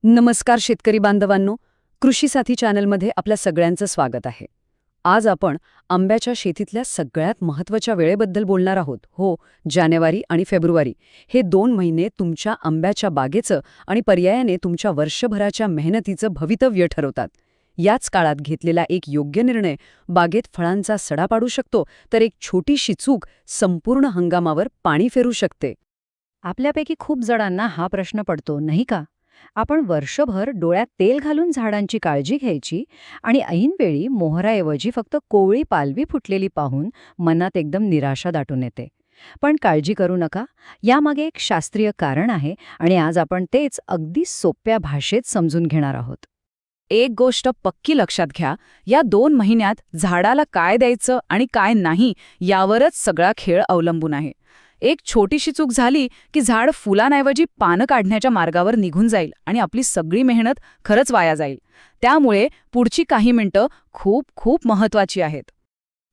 नमस्कार शेतकरी बांधवांनो, कृषी साथी चॅनलमध्ये आपल्या सगळ्यांचं स्वागत आहे. आज आपण आंब्याच्या शेतीतल्या सगळ्यात महत्त्वाच्या वेळेबद्दल बोलणार आहोत. हो, जानेवारी आणि फेब्रुवारी हे 2 महिने तुमच्या आंब्याच्या बागेचं आणि पर्यायाने तुमच्या वर्षभराच्या मेहनतीचं भवितव्य ठरवतात. याच काळात घेतलेला एक योग्य निर्णय बागेत फळांचा सडा पाडू शकतो, तर एक छोटीशी चूक संपूर्ण हंगामावर पाणी फेरू शकते. आपल्यापैकी खूप जणांना हा प्रश्न पडतो, नाही का? आपण वर्षभर डोळ्यात तेल घालून झाडांची काळजी घ्यायची आणि ऐनवेळी मोहराऐवजी फक्त कोवळी पालवी फुटलेली पाहून मनात एकदम निराशा दाटून येते. पण काळजी करू नका, यामागे एक शास्त्रीय कारण आहे आणि आज आपण तेच अगदी सोप्या भाषेत समजून घेणार आहोत. एक गोष्ट पक्की लक्षात घ्या, या 2 महिन्यात झाडाला काय द्यायचं आणि काय नाही यावरच सगळा खेळ अवलंबून आहे. एक छोटीशी चूक झाली की झाड फुलांऐवजी पानं काढण्याच्या मार्गावर निघून जाईल आणि आपली सगळी मेहनत खरंच वाया जाईल. त्यामुळे पुढची काही मिनिटं खूप खूप महत्त्वाची आहेत.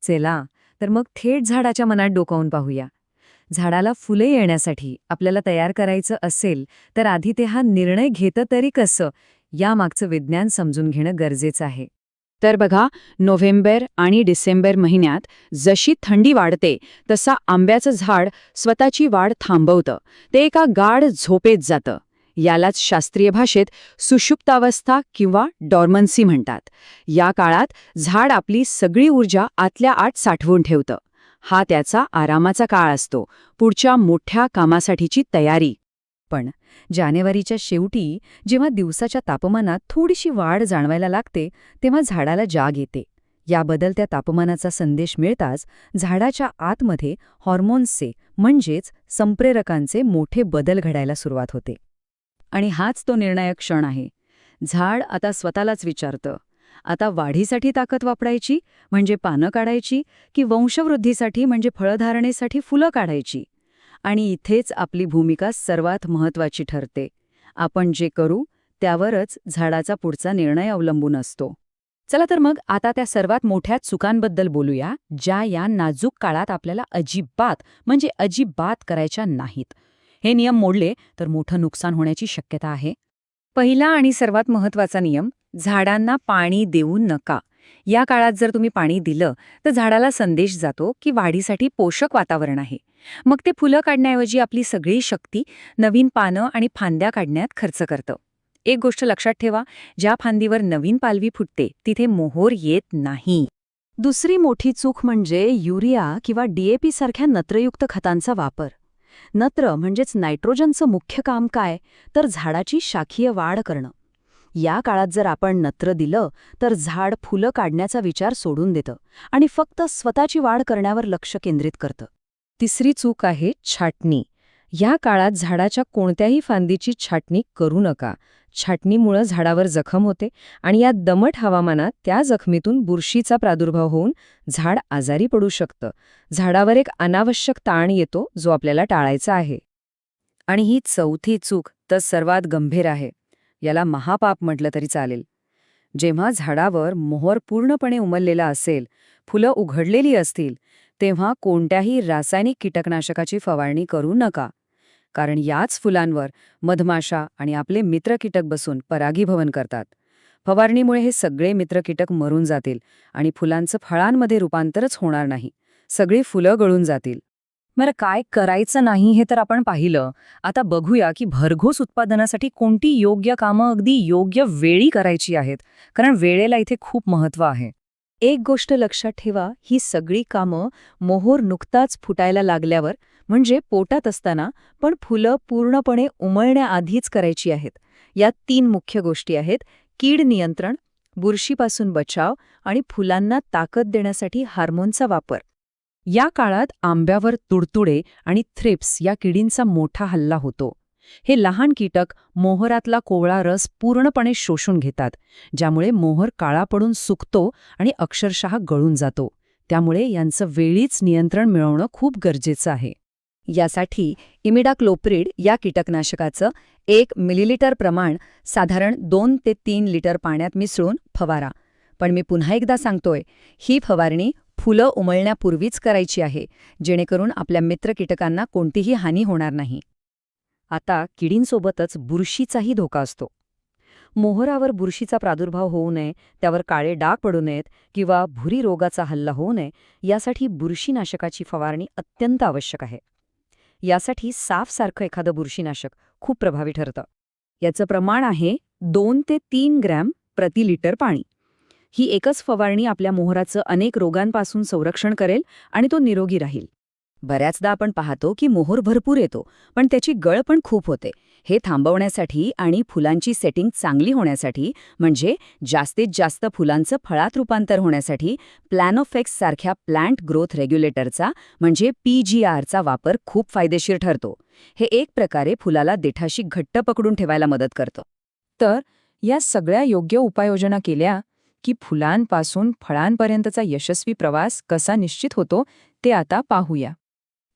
चला, तर मग थेट झाडाच्या मनात डोकावून पाहूया. झाडाला फुले येण्यासाठी आपल्याला तयार करायचं असेल तर आधी ते हा निर्णय घेतं तरी कसं, यामागचं विज्ञान समजून घेणं गरजेचं आहे. तर बघा, नोव्हेंबर आणि डिसेंबर महिन्यात जशी थंडी वाढते तसा आंब्याचं झाड स्वतःची वाढ थांबवतं. ते एका गाढ झोपेत जातं. यालाच शास्त्रीय भाषेत सुषुप्तावस्था किंवा डॉर्मन्सी म्हणतात. या काळात झाड आपली सगळी ऊर्जा आतल्या आत साठवून ठेवतं. हा त्याचा आरामाचा काळ असतो, पुढच्या मोठ्या कामासाठीची तयारी. पण जानेवारीच्या शेवटी जेव्हा दिवसाच्या तापमानात थोडीशी वाढ जाणवायला लागते तेव्हा झाडाला जाग येते. या बदलत्या तापमानाचा संदेश मिळताच झाडाच्या आतमध्ये हॉर्मोन्सचे म्हणजेच संप्रेरकांचे मोठे बदल घडायला सुरुवात होते. आणि हाच तो निर्णायक क्षण आहे. झाड आता स्वतःलाच विचारतं, आता वाढीसाठी ताकद वापरायची म्हणजे पानं काढायची, की वंशवृद्धीसाठी म्हणजे फळधारणेसाठी फुलं काढायची. आणि इथेच आपली भूमिका सर्वात महत्त्वाची ठरते. आपण जे करू त्यावरच झाडाचा पुढचा निर्णय अवलंबून असतो. चला तर मग आता त्या सर्वात मोठ्या चुकांबद्दल बोलूया, ज्या या नाजूक काळात आपल्याला अजिबात करायच्या नाहीत. हे नियम मोडले तर मोठं नुकसान होण्याची शक्यता आहे. पहिला आणि सर्वात महत्त्वाचा नियम, झाडांना पाणी देऊ नका. या काळात जर तुम्ही पाणी दिलं तर झाडाला संदेश जातो की वाढीसाठी पोषक वातावरण आहे. मग ते फुलं काढण्याऐवजी आपली सगळी शक्ती नवीन पानं आणि फांद्या काढण्यात खर्च करतं. एक गोष्ट लक्षात ठेवा, ज्या फांदीवर नवीन पालवी फुटते तिथे मोहोर येत नाही. दुसरी मोठी चूक म्हणजे युरिया किंवा DAP सारख्या नत्रयुक्त खतांचा वापर. नत्र म्हणजेच नायट्रोजनचं मुख्य काम काय, तर झाडाची शाखीय वाढ करणं. या काळात जर आपण नत्र दिलं तर झाड फुलं काढण्याचा विचार सोडून देतं आणि फक्त स्वतःची वाढ करण्यावर लक्ष केंद्रित करतं. तिसरी चूक आहे छाटणी. या काळात झाडाच्या कोणत्याही फांदीची छाटणी करू नका. छाटणीमुळे झाडावर जखम होते आणि या दमट हवामानात त्या जखमीतून बुरशीचा प्रादुर्भाव होऊन झाड आजारी पडू शकतं. झाडावर एक अनावश्यक ताण येतो जो आपल्याला टाळायचा आहे. आणि ही चौथी चूक तर सर्वात गंभीर आहे. याला महापाप म्हटलं तरी चालेल. जेव्हा झाडावर मोहर पूर्णपणे उमललेला असेल, फुलं उघडलेली असतील, तेव्हा कोणत्याही रासायनिक कीटकनाशकाची फवारणी करू नका. कारण याच फुलांवर मधमाशा आणि आपले मित्र कीटक बसून परागीभवन करतात. फवारणीमुळे हे सगळे मित्र कीटक मरून जातील आणि फुलांचं फळांमध्ये रूपांतरच होणार नाही. सगळी फुलं गळून जातील. बरं, काय करायचं नाही हे तर आपण पाहिलं. आता बघूया की भरघोस उत्पादनासाठी कोणती योग्य कामं अगदी योग्य वेळी करायची आहेत, कारण वेळेला इथे खूप महत्त्व आहे. एक गोष्ट लक्षात ठेवा, ही सगळी कामं मोहोर नुकताच फुटायला लागल्यावर म्हणजे पोटात असताना, पण फुलं पूर्णपणे उमलण्याआधीच करायची आहेत. यात 3 मुख्य गोष्टी आहेत: कीड नियंत्रण, बुरशीपासून बचाव आणि फुलांना ताकद देण्यासाठी हार्मोनचा वापर. या काळात आंब्यावर तुडतुडे आणि थ्रिप्स या किडींचा मोठा हल्ला होतो. हे लहान कीटक मोहरातला कोवळा रस पूर्णपणे शोषून घेतात, ज्यामुळे मोहर काळा पडून सुकतो आणि अक्षरशः गळून जातो. त्यामुळे यांचं वेळीच नियंत्रण मिळवणं खूप गरजेचं आहे. यासाठी इमिडाक्लोप्रिड या कीटकनाशकाचं 1 मिलीलिटर प्रमाण साधारण 2 ते 3 लिटर पाण्यात मिसळून फवारा. पण मी पुन्हा एकदा सांगतोय, ही फवारणी फुलं उमलण्यापूर्वीच करायची आहे, जेणेकरून आपल्या मित्र कीटकांना कोणतीही हानी होणार नाही. आता किडींसोबतच बुरशीचाही धोका असतो. मोहरावर बुरशीचा प्रादुर्भाव होऊ नये, त्यावर काळे डाग पडू नयेत किंवा भुरी रोगाचा हल्ला होऊ नये, यासाठी बुरशीनाशकाची फवारणी अत्यंत आवश्यक आहे. यासाठी साफसारखं एखादं बुरशीनाशक खूप प्रभावी ठरतं. याचं प्रमाण आहे 2 ते 3 ग्रॅम प्रति लिटर पाणी. ही एकच फवारणी आपल्या मोहराचं अनेक रोगांपासून संरक्षण करेल आणि तो निरोगी राहील. बऱ्याचदा आपण पाहतो की मोहोर भरपूर येतो, पण त्याची गळ पण खूप होते. हे थांबवण्यासाठी आणि फुलांची सेटिंग चांगली होण्यासाठी, म्हणजे जास्तीत जास्त फुलांचं फळात रूपांतर होण्यासाठी प्लॅनोफेक्स सारख्या प्लांट ग्रोथ रेग्युलेटरचा म्हणजे PGRचा वापर खूप फायदेशीर ठरतो. हे एक प्रकारे फुलाला देठाशी घट्ट पकडून ठेवायला मदत करतं. तर या सगळ्या योग्य उपाययोजना केल्या की फुलांपासून फळांपर्यंतचा यशस्वी प्रवास कसा निश्चित होतो ते आता पाहूया.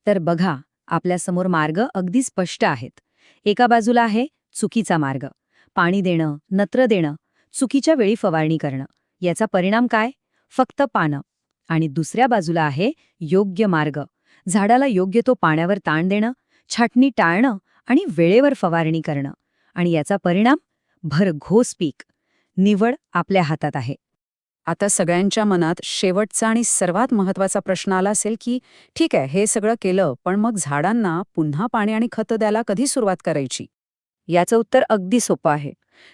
तर बघा, आपल्यासमोर मार्ग अगदी स्पष्ट आहेत. एका बाजूला आहे चुकीचा मार्ग. पाणी देणं, नत्र देणं, चुकीच्या वेळी फवारणी करणं. याचा परिणाम काय? फक्त पानं. आणि दुसऱ्या बाजूला आहे योग्य मार्ग. झाडाला योग्य तो पाण्यावर ताण देणं, छाटणी टाळणं आणि वेळेवर फवारणी करणं. आणि याचा परिणाम? भरघोस पीक. निवड आपल्या हातात आहे. आता सगळ्यांच्या मनात शेवटचा आणि सर्वात महत्त्वाचा प्रश्न आला असेल की ठीक आहे, हे सगळं केलं, पण मग झाडांना पुन्हा पाणी आणि खतं द्यायला कधी सुरुवात करायची? याचं उत्तर अगदी सोपं आहे.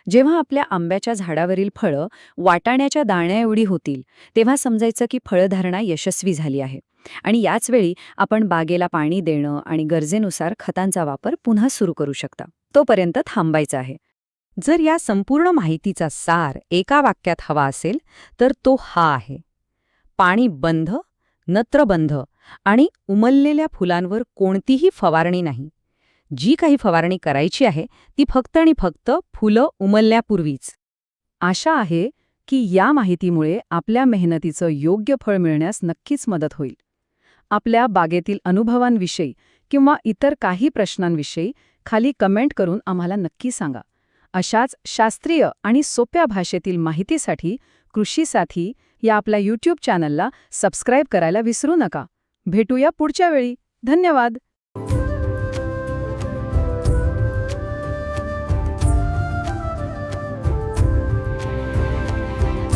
जेव्हा आपल्या आंब्याच्या झाडावरील फळं वाटाण्याच्या दाण्या एवढी होतील, तेव्हा समजायचं की फळधारणा यशस्वी झाली आहे. आणि याच वेळी आपण बागेला पाणी देणं आणि गरजेनुसार खतांचा वापर पुन्हा सुरू करू शकता. तोपर्यंत थांबायचं आहे. जर या संपूर्ण माहितीचा सार एका वाक्यात हवा असेल तर तो हा आहे: पाणी बंद, नत्र बंद आणि उमललेल्या फुलांवर कोणतीही फवारणी नाही. जी काही फवारणी करायची आहे ती फक्त आणि फक्त फुलं उमलण्यापूर्वीच. आशा आहे की या माहितीमुळे आपल्या मेहनतीचं योग्य फळ मिळण्यास नक्कीच मदत होईल. आपल्या बागेतील अनुभवांविषयी किंवा इतर काही प्रश्नांविषयी खाली कमेंट करून आम्हाला नक्की सांगा. अशाच शास्त्रीय आणि सोप्या भाषेतील माहितीसाठी कृषी साथी या आपल्या YouTube चॅनलला सबस्क्राईब करायला विसरू नका. भेटूया पुढच्या वेळी. धन्यवाद.